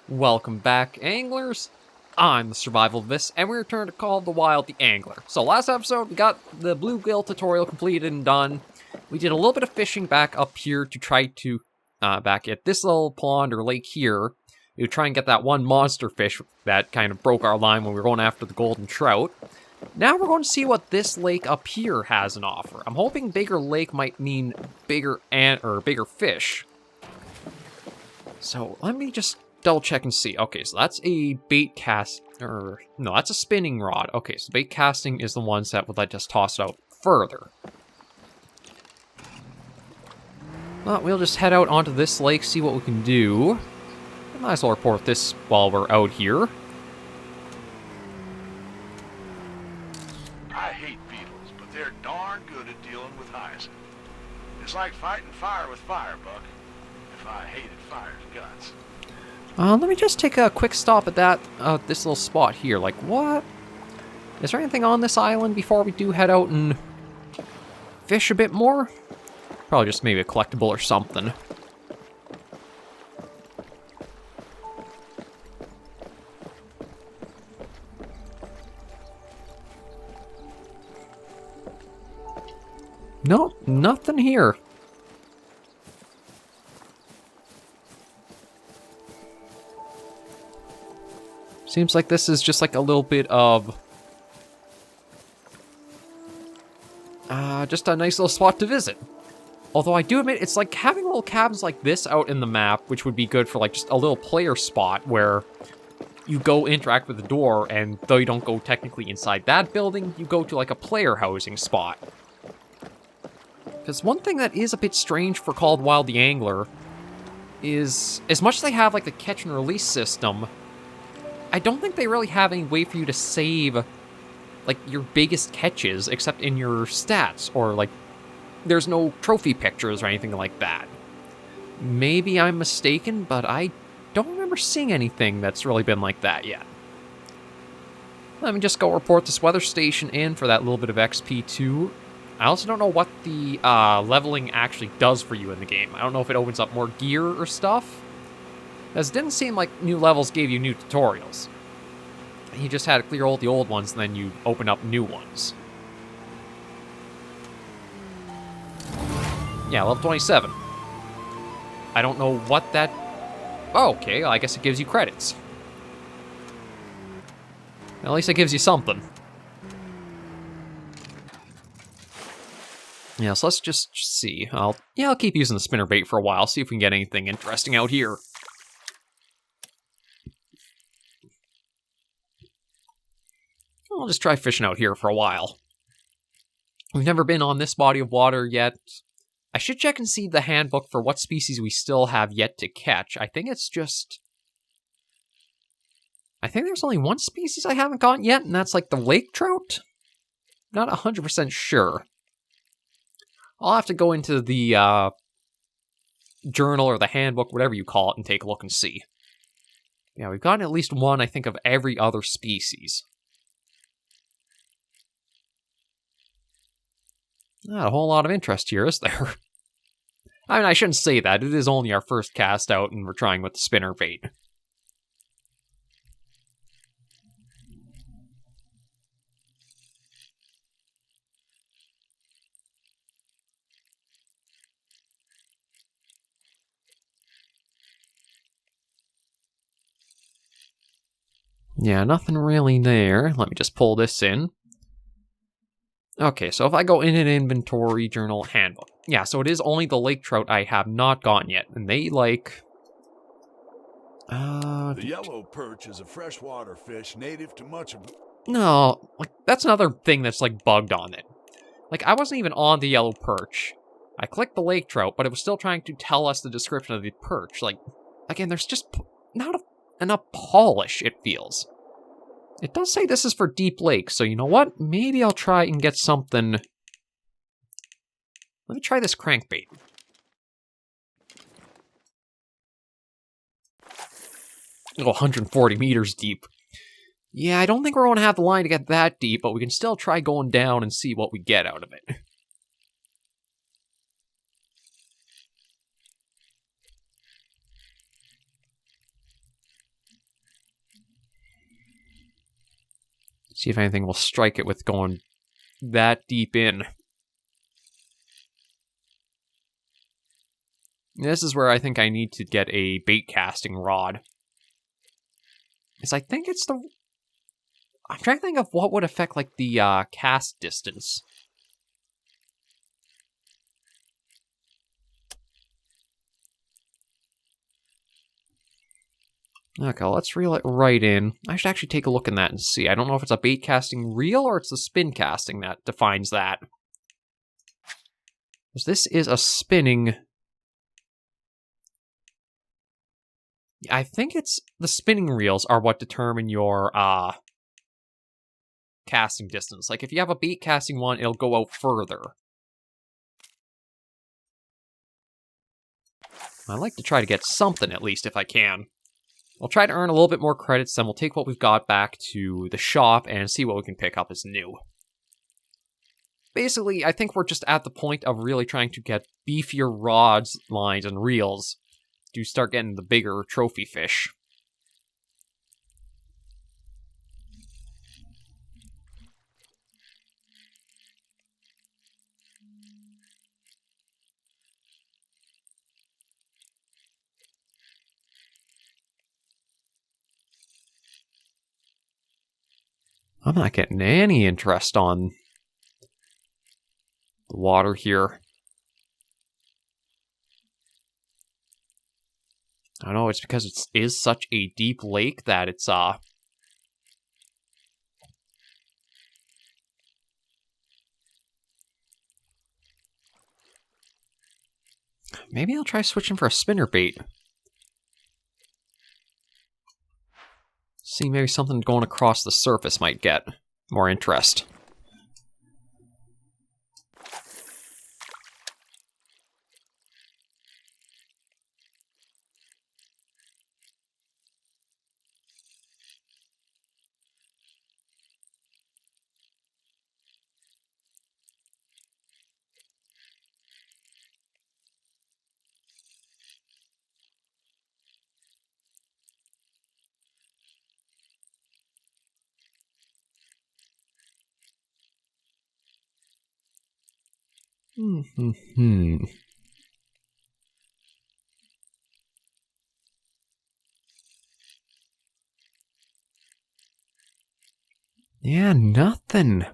Welcome back, anglers. I'm the survivalist, and we return to Call of the Wild, the Angler. So last episode, we got the bluegill tutorial completed and done. We did a little bit of fishing back up here to try to, back at this little pond or lake here, to try and get that one monster fish that kind of broke our line when we were going after the golden trout. Now we're going to see what this lake up here has an offer. I'm hoping bigger lake might mean bigger bigger fish. So let me just double check and see. Okay, so that's a bait cast, or no, that's a spinning rod. Okay, so bait casting is the ones that would let us toss it out further. Well, we'll just head out onto this lake, see what we can do. Might as well report this while we're out here. I hate beetles, but they're darn good at dealing with hyacinth. It's like fighting fire with fire, Buck. If I hated fire's guts. Let me just take a quick stop at this little spot here. Like, what? Is there anything on this island before we do head out and fish a bit more? Probably just maybe a collectible or something. Nope, nothing here. Seems like this is just like a little bit of just a nice little spot to visit. Although I do admit, it's like having little cabins like this out in the map, which would be good for like just a little player spot where you go interact with the door, and though you don't go technically inside that building, you go to like a player housing spot. Because one thing that is a bit strange for Call of the Wild the Angler is, as much as they have like the catch and release system, I don't think they really have any way for you to save like your biggest catches except in your stats, or like there's no trophy pictures or anything like that. Maybe I'm mistaken, but I don't remember seeing anything that's really been like that yet. Let me just go report this weather station in for that little bit of XP too. I also don't know what the leveling actually does for you in the game. I don't know if it opens up more gear or stuff, as it didn't seem like new levels gave you new tutorials. You just had to clear all the old ones, and then you open up new ones. Yeah, level 27. I don't know what that... Oh, okay, I guess it gives you credits. At least it gives you something. Yeah, so let's just see. I'll keep using the spinnerbait for a while, see if we can get anything interesting out here. I'll just try fishing out here for a while. We've never been on this body of water yet. I should check and see the handbook for what species we still have yet to catch. I think it's just... I think there's only one species I haven't caught yet, and that's like the lake trout? Not 100% sure. I'll have to go into the journal or the handbook, whatever you call it, and take a look and see. Yeah, we've gotten at least one, I think, of every other species. Not a whole lot of interest here, is there? I mean, I shouldn't say that. It is only our first cast out, and we're trying with the spinnerbait. Yeah, nothing really there. Let me just pull this in. Okay, so if I go in an inventory, journal, handbook. Yeah, so it is only the lake trout I have not gotten yet, and they like... The yellow perch is a freshwater fish native to much of... No, like, that's another thing that's, like, bugged on it. Like, I wasn't even on the yellow perch. I clicked the lake trout, but it was still trying to tell us the description of the perch. Like, again, there's just not enough polish, it feels. It does say this is for deep lakes, so you know what? Maybe I'll try and get something... Let me try this crankbait. Oh, 140 meters deep. Yeah, I don't think we're going to have the line to get that deep, but we can still try going down and see what we get out of it. See if anything will strike it with going that deep in. This is where I think I need to get a bait casting rod. Because I think it's the... I'm trying to think of what would affect, like, the cast distance. Okay, let's reel it right in. I should actually take a look in that and see. I don't know if it's a bait casting reel or it's the spin casting that defines that. Because this is a spinning... I think it's the spinning reels are what determine your casting distance. Like, if you have a bait casting one, it'll go out further. I like to try to get something, at least, if I can. We'll try to earn a little bit more credits, then we'll take what we've got back to the shop and see what we can pick up as new. Basically, I think we're just at the point of really trying to get beefier rods, lines, and reels to start getting the bigger trophy fish. I'm not getting any interest on the water here. I don't know, it's because it is such a deep lake that it's, maybe I'll try switching for a spinnerbait. See, maybe something going across the surface might get more interest. Yeah, nothing.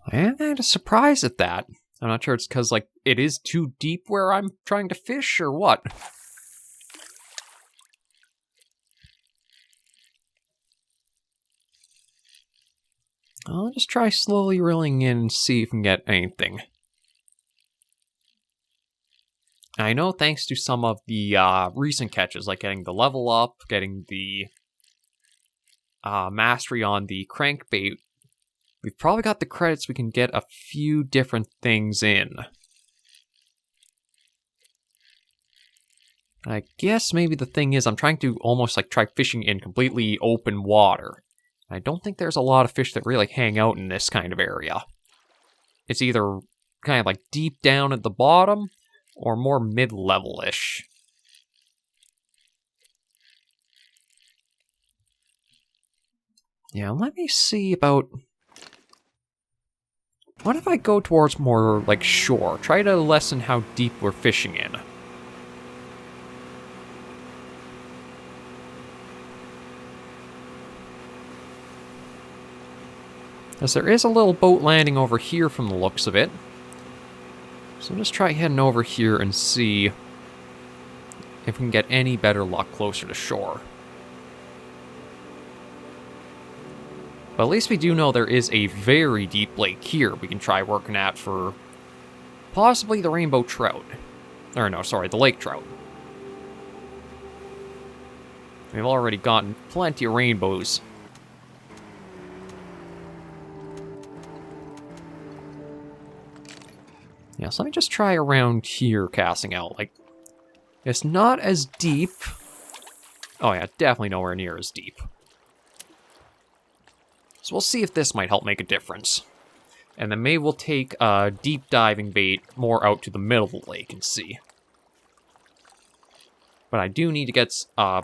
I am kind of surprised at that. I'm not sure it's because, like, it is too deep where I'm trying to fish or what. I'll just try slowly reeling in and see if we can get anything. I know thanks to some of the recent catches, like getting the level up, getting the mastery on the crankbait, we've probably got the credits we can get a few different things in. I guess maybe the thing is I'm trying to almost like try fishing in completely open water. I don't think there's a lot of fish that really hang out in this kind of area. It's either kind of like deep down at the bottom or more mid-level-ish. Yeah, let me see about... What if I go towards more, like, shore? Try to lessen how deep we're fishing in. As there is a little boat landing over here from the looks of it. So just try heading over here and see if we can get any better luck closer to shore. But at least we do know there is a very deep lake here we can try working at for possibly the rainbow trout. Or no, sorry, the lake trout. We've already gotten plenty of rainbows. Yeah, so let me just try around here casting out. Like, it's not as deep. Oh yeah, definitely nowhere near as deep. So we'll see if this might help make a difference. And then maybe we'll take a deep diving bait more out to the middle of the lake and see. But I do need to get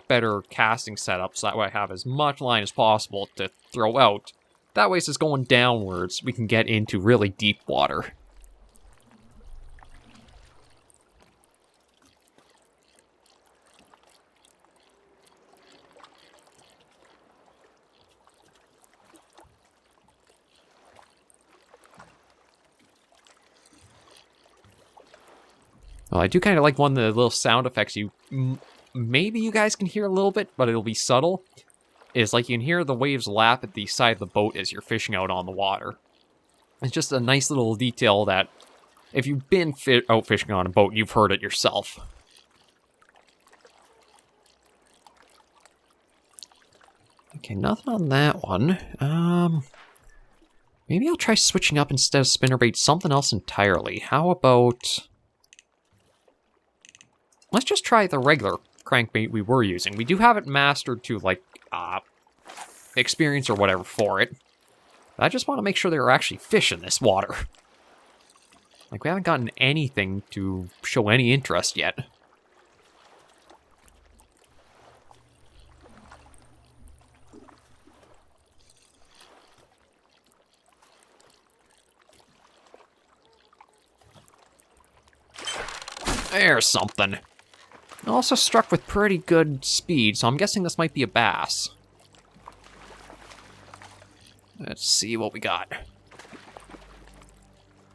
better casting setup so that way I have as much line as possible to throw out. That way, as it's going downwards, we can get into really deep water. Well, I do kind of like one of the little sound effects maybe you guys can hear a little bit, but it'll be subtle. Is like you can hear the waves lap at the side of the boat as you're fishing out on the water. It's just a nice little detail that if you've been out fishing on a boat, you've heard it yourself. Okay, nothing on that one. Maybe I'll try switching up instead of spinnerbait something else entirely. How about... Let's just try the regular crankbait we were using. We do have it mastered to, like, experience or whatever for it. But I just want to make sure there are actually fish in this water. Like, we haven't gotten anything to show any interest yet. There's something. Also struck with pretty good speed, so I'm guessing this might be a bass. Let's see what we got.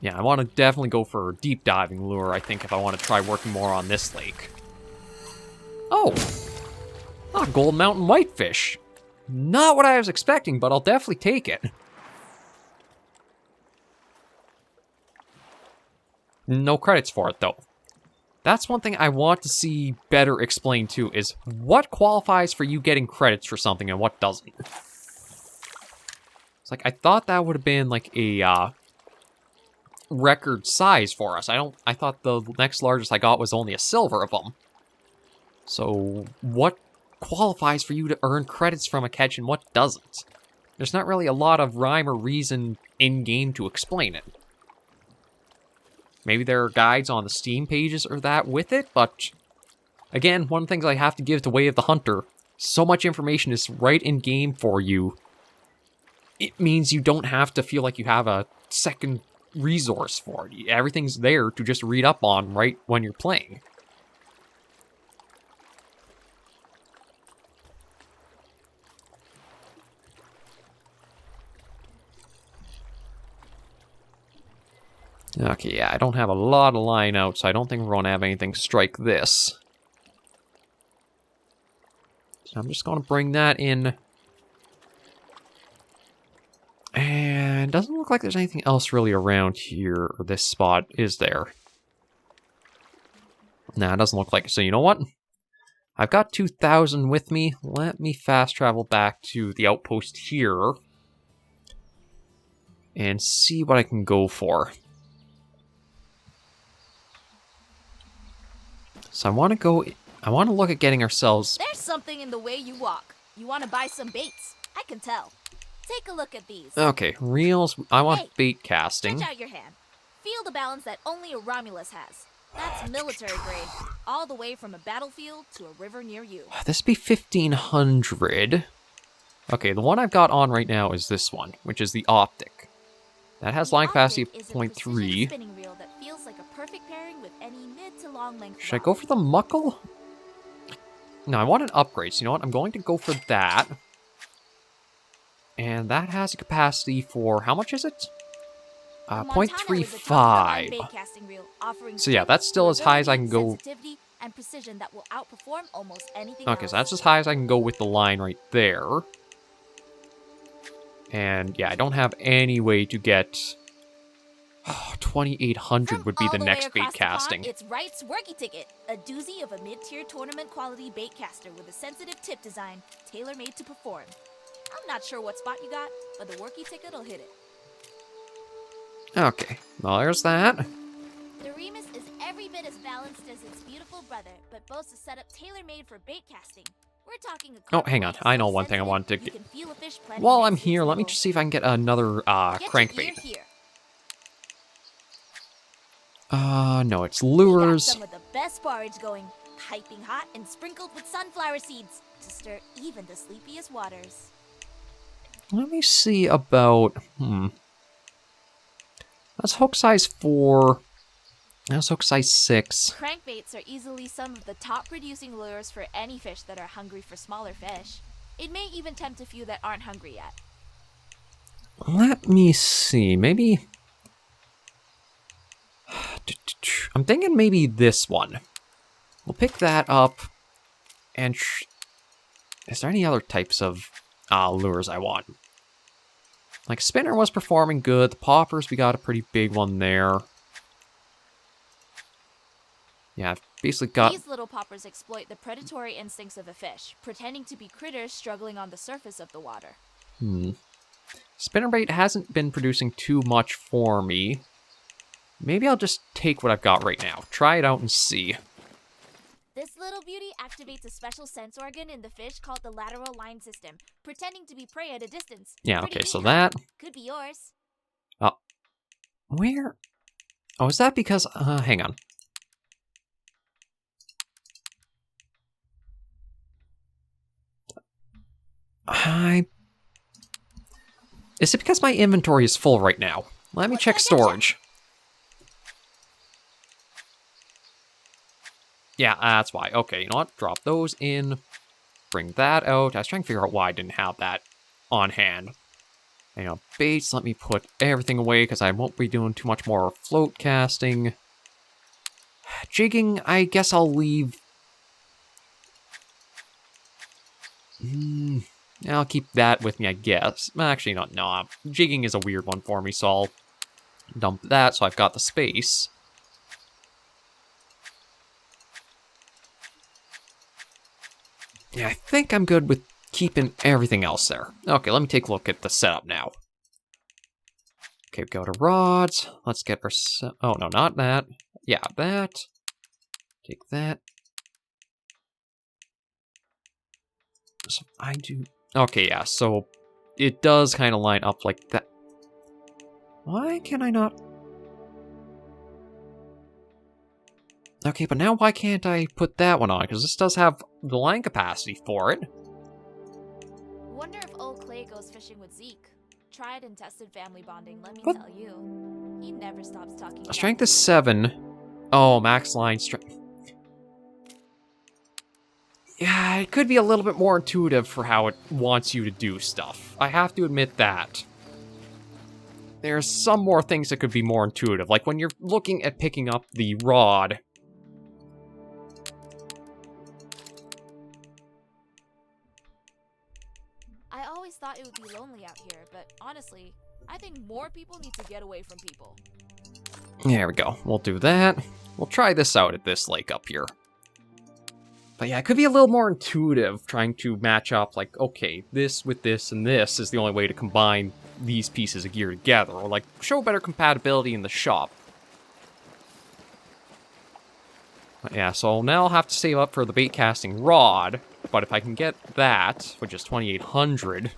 Yeah, I want to definitely go for a deep diving lure, I think, if I want to try working more on this lake. Oh! A gold mountain whitefish. Not what I was expecting, but I'll definitely take it. No credits for it, though. That's one thing I want to see better explained, too, is what qualifies for you getting credits for something and what doesn't. It's like, I thought that would have been, like, a, record size for us. I thought the next largest I got was only a silver of them. So, what qualifies for you to earn credits from a catch and what doesn't? There's not really a lot of rhyme or reason in-game to explain it. Maybe there are guides on the Steam pages or that with it, but again, one of the things I have to give to Way of the Hunter, so much information is right in-game for you. It means you don't have to feel like you have a second resource for it. Everything's there to just read up on right when you're playing. Okay, yeah, I don't have a lot of line out, so I don't think we're going to have anything strike this. So I'm just going to bring that in. And it doesn't look like there's anything else really around here, or this spot, is there? Nah, it doesn't look like it. So you know what? I've got 2,000 with me. Let me fast travel back to the outpost here. And see what I can go for. So I want to look at getting ourselves... There's something in the way you walk. You want to buy some baits? I can tell. Take a look at these. Okay, reels. I want Hey, bait casting. Stretch out your hand. Feel the balance that only a Romulus has. That's military grade. All the way from a battlefield to a river near you. This be 1,500. Okay, the one I've got on right now is this one, which is the Optic. That has line capacity of 0.3. Spinning reel that feels like a perfect pairing with any mid to long length. Should I go for the Muckle? No, I want an upgrade. So you know what? I'm going to go for that. And that has a capacity for, how much is it? 0.35. So yeah, that's still as high as I can go. And precision that will outperform almost anything Okay, else. so that's as high as I can go with the line right there. And yeah, I don't have any way to get... 2,800 would be the next bait casting. It's Wright's Worky Ticket, a doozy of a mid-tier tournament quality bait caster with a sensitive tip design, tailor-made to perform. I'm not sure what spot you got, but the Worky Ticket'll hit it. Okay, well there's that. The Remus is every bit as balanced as its beautiful brother, but boasts a setup tailor-made for bait casting. We're talking Oh, hang on. I know one thing I wanted to get. While I'm here, let me just see if I can get another crankbait. No, it's lures. Some of the best barge going. piping hot and sprinkled with sunflower seeds to stir even the sleepiest waters. Let me see about... That's hook size 4. That's hook size 6. Crankbaits are easily some of the top producing lures for any fish that are hungry for smaller fish. It may even tempt a few that aren't hungry yet. Let me see. Maybe... I'm thinking maybe this one. We'll pick that up. And... Is there any other types of lures I want? Like, spinner was performing good. The poppers, we got a pretty big one there. Yeah, I've basically got... These little poppers exploit the predatory instincts of a fish, pretending to be critters struggling on the surface of the water. Spinnerbait hasn't been producing too much for me. Maybe I'll just take what I've got right now. Try it out and see. This little beauty activates a special sense organ in the fish called the lateral line system, pretending to be prey at a distance. Yeah, Pretty okay, so neat, that... could be yours. Where? Oh, is that because... hang on. Is it because my inventory is full right now? Let me check storage. Yeah, that's why. Okay, you know what? Drop those in. Bring that out. I was trying to figure out why I didn't have that on hand. You know, baits, let me put everything away because I won't be doing too much more float casting. Jigging, I guess I'll leave. I'll keep that with me, I guess. Actually, no. Jigging is a weird one for me, so I'll dump that so I've got the space. Yeah, I think I'm good with keeping everything else there. Okay, let me take a look at the setup now. Okay, go to rods. Let's get our... Oh, no, not that. Yeah, that. Take that. So I do... Okay, yeah, so it does kind of line up like that. Why can I not... Okay, but now why can't I put that one on? Because this does have the line capacity for it. Wonder if old Clay goes fishing with Zeke. Tried and tested family bonding, let me What? tell you. He never stops talking about Strength is 7. Oh, max line strength. Yeah, it could be a little bit more intuitive for how it wants you to do stuff. I have to admit that. There's some more things that could be more intuitive. Like when you're looking at picking up the rod... I always thought it would be lonely out here, but honestly, I think more people need to get away from people. There we go. We'll do that. We'll try this out at this lake up here. But yeah, it could be a little more intuitive trying to match up, like, okay, this with this and this is the only way to combine these pieces of gear together, or like show better compatibility in the shop. But yeah, so now I'll have to save up for the bait casting rod, but if I can get that, which is 2,800,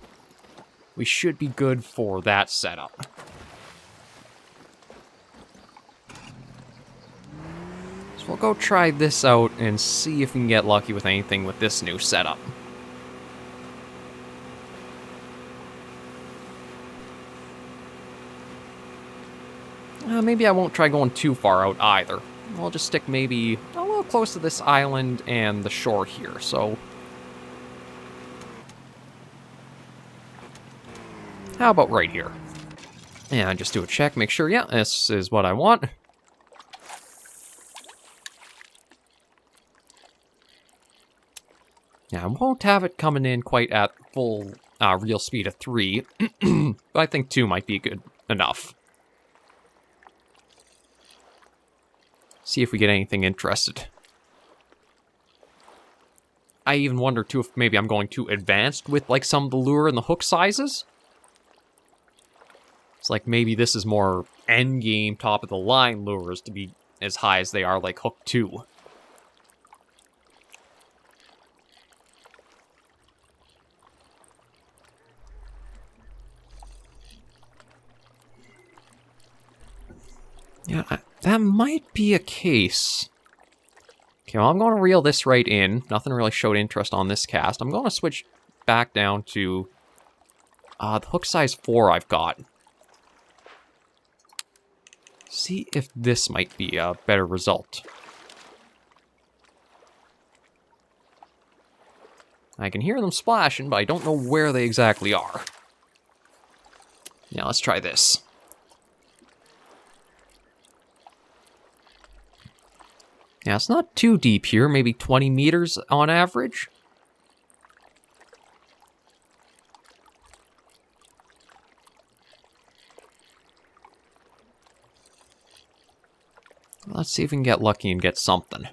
we should be good for that setup. So we'll go try this out and see if we can get lucky with anything with this new setup. Maybe I won't try going too far out either. I'll just stick maybe a little close to this island and the shore here, so... How about right here? And just do a check, make sure, yeah, this is what I want. Yeah, I won't have it coming in quite at full real speed of 3, but I think 2 might be good enough. See if we get anything interested. I even wonder, too, if maybe I'm going too advanced with, like, some of the lure and the hook sizes. It's like maybe this is more endgame, top-of-the-line lures to be as high as they are, like Hook 2. Yeah, that might be a case. Okay, well, I'm going to reel this right in. Nothing really showed interest on this cast. I'm going to switch back down to the hook size 4 I've got. See if this might be a better result. I can hear them splashing, but I don't know where they exactly are. Now let's try this. Yeah, it's not too deep here, maybe 20 meters on average. Let's see if we can get lucky and get something.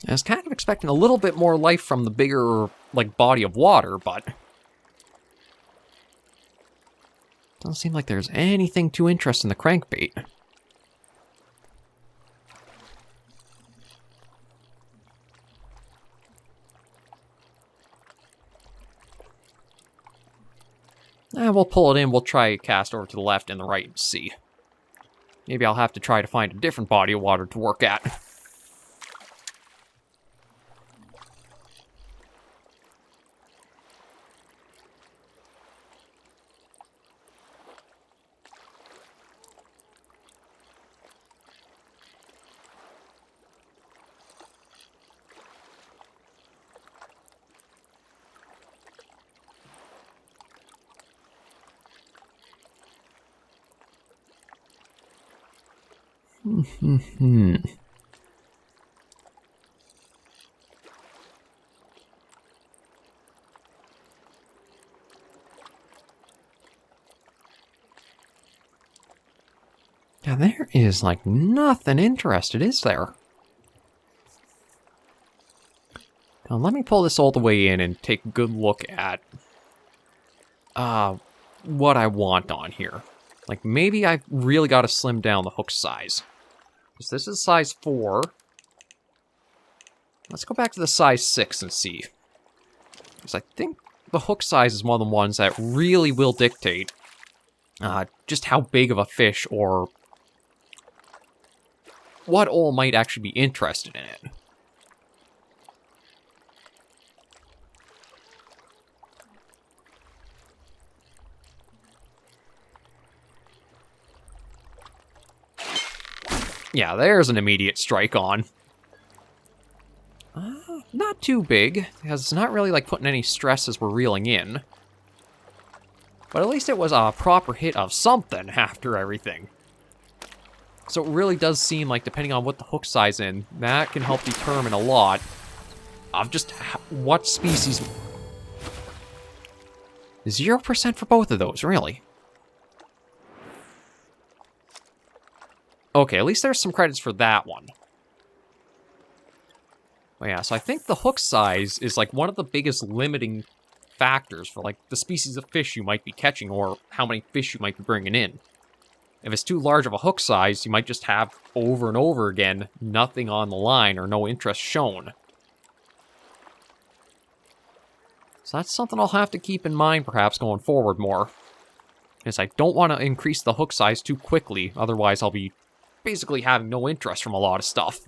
I was kind of expecting a little bit more life from the bigger, like, body of water, but doesn't seem like there's anything too interesting in the crankbait. We'll pull it in, we'll try cast over to the left and the right and see. Maybe I'll have to try to find a different body of water to work at. Now there is like nothing interested, is there? Now let me pull this all the way in and take a good look at what I want on here. Like maybe I've really got to slim down the hook size. Because this is size 4. Let's go back to the size 6 and see. Because I think the hook size is one of the ones that really will dictate just how big of a fish or what all might actually be interested in it. Yeah, there's an immediate strike on. Not too big, because it's not really like putting any stress as we're reeling in. But at least it was a proper hit of something after everything. So it really does seem like, depending on what the hook size in, that can help determine a lot of just what species. 0% for both of those, really. Okay, at least there's some credits for that one. Well, yeah, so I think the hook size is like one of the biggest limiting factors for like the species of fish you might be catching or how many fish you might be bringing in. If it's too large of a hook size, you might just have over and over again nothing on the line or no interest shown. So that's something I'll have to keep in mind perhaps going forward more. Because I don't want to increase the hook size too quickly, otherwise I'll be basically having no interest from a lot of stuff.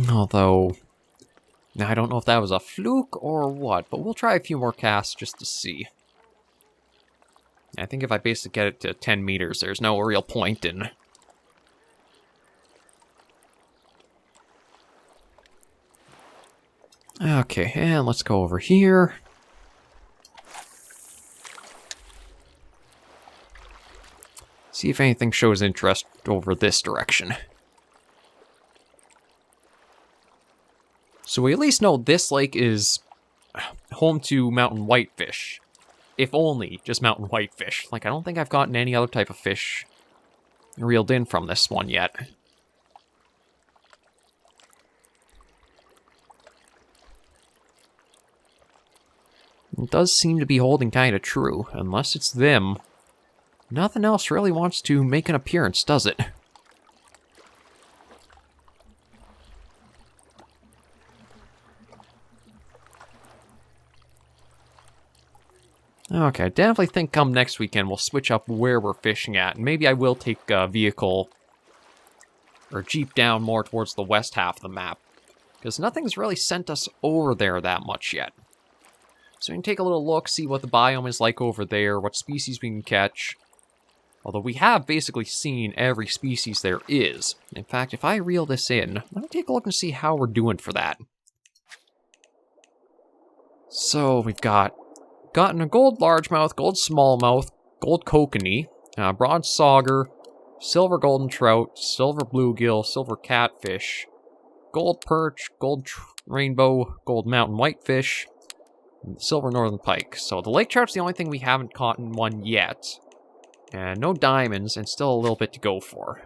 Although, I don't know if that was a fluke or what, but we'll try a few more casts just to see. I think if I basically get it to 10 meters, there's no real point in. Okay, and let's go over here. See if anything shows interest over this direction. So we at least know this lake is home to mountain whitefish. If only just mountain whitefish. Like, I don't think I've gotten any other type of fish reeled in from this one yet. It does seem to be holding kind of true. Unless it's them, nothing else really wants to make an appearance, does it? Okay, I definitely think come next weekend we'll switch up where we're fishing at. And maybe I will take a vehicle or jeep down more towards the west half of the map. Because nothing's really sent us over there that much yet. So we can take a little look, see what the biome is like over there, what species we can catch. Although we have basically seen every species there is. In fact, if I reel this in, let me take a look and see how we're doing for that. So we've gotten a gold largemouth, gold smallmouth, gold kokanee, bronze sauger, silver golden trout, silver bluegill, silver catfish, gold perch, gold rainbow, gold mountain whitefish, and silver northern pike. So the lake trout's the only thing we haven't caught in one yet. And no diamonds, and still a little bit to go for.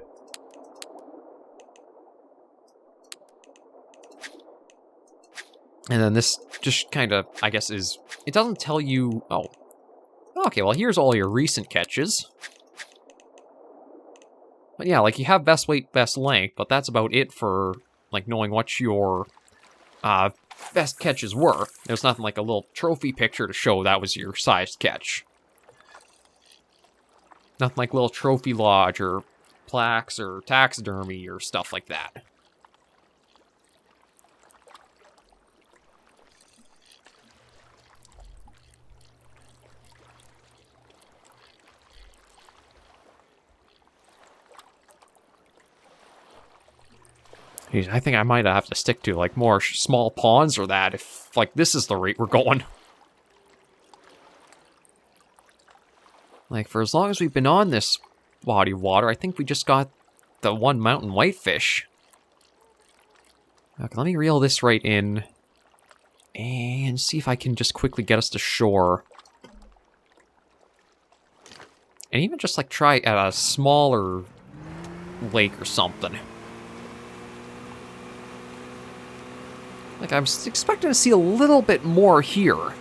And then this just kind of, I guess, is... It doesn't tell you... Oh. Okay, well, here's all your recent catches. But yeah, like, you have best weight, best length, but that's about it for, like, knowing what your best catches were. There's nothing like a little trophy picture to show that was your sized catch. Nothing like little trophy lodge or plaques or taxidermy or stuff like that. Jeez, I think I might have to stick to, like, more small ponds or that if, like, this is the rate we're going. Like, for as long as we've been on this body of water, I think we just got the one mountain whitefish. Okay, let me reel this right in. And see if I can just quickly get us to shore. And even just, like, try at a smaller lake or something. Like, I'm expecting to see a little bit more here.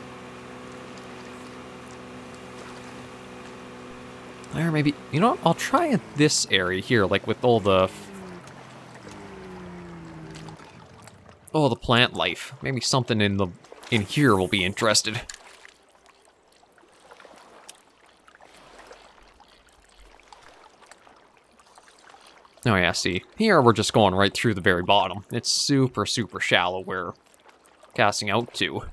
Or maybe, you know what? I'll try at this area here, like with all the plant life. Maybe something in here will be interested. Oh yeah, see, here we're just going right through the very bottom. It's super, super shallow where we're casting out to.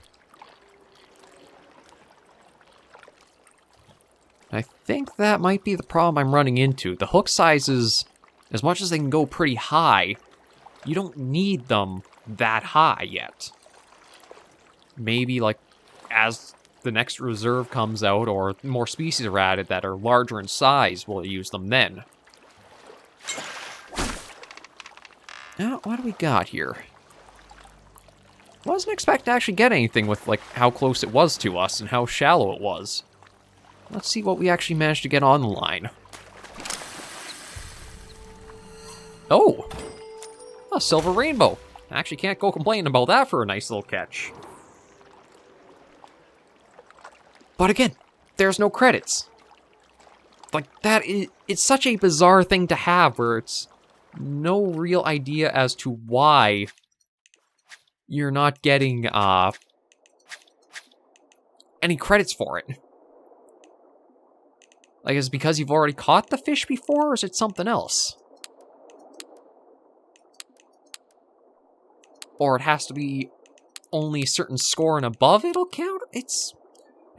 I think that might be the problem I'm running into. The hook sizes, as much as they can go pretty high, you don't need them that high yet. Maybe, like, as the next reserve comes out or more species are added that are larger in size, we'll use them then. Now, what do we got here? Wasn't expecting to actually get anything with, like, how close it was to us and how shallow it was. Let's see what we actually managed to get on the line. Oh! A silver rainbow. I actually can't go complaining about that for a nice little catch. But again, there's no credits. Like, it's such a bizarre thing to have where it's no real idea as to why you're not getting any credits for it. Like, is it because you've already caught the fish before, or is it something else? Or it has to be only a certain score and above it'll count? It's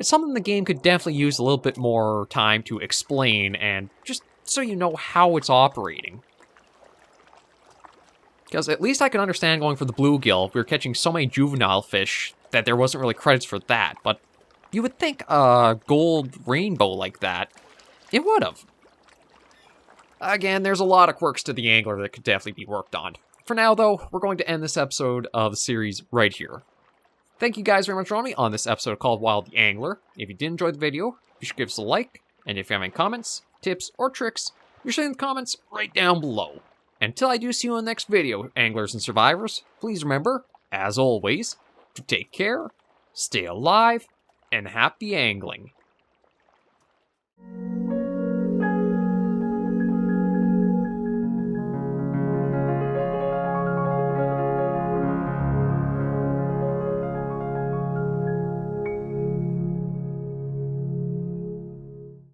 something the game could definitely use a little bit more time to explain, and just so you know how it's operating. Because at least I can understand going for the bluegill. We were catching so many juvenile fish that there wasn't really credits for that, but you would think a gold rainbow like that, it would have. Again, there's a lot of quirks to the angler that could definitely be worked on. For now, though, we're going to end this episode of the series right here. Thank you guys very much for joining me on this episode called Wild the Angler. If you did enjoy the video, be sure to give us a like, and if you have any comments, tips, or tricks, You're saying in the comments right down below. Until I do see you in the next video, anglers and survivors, please remember, as always, to take care, stay alive, and happy angling.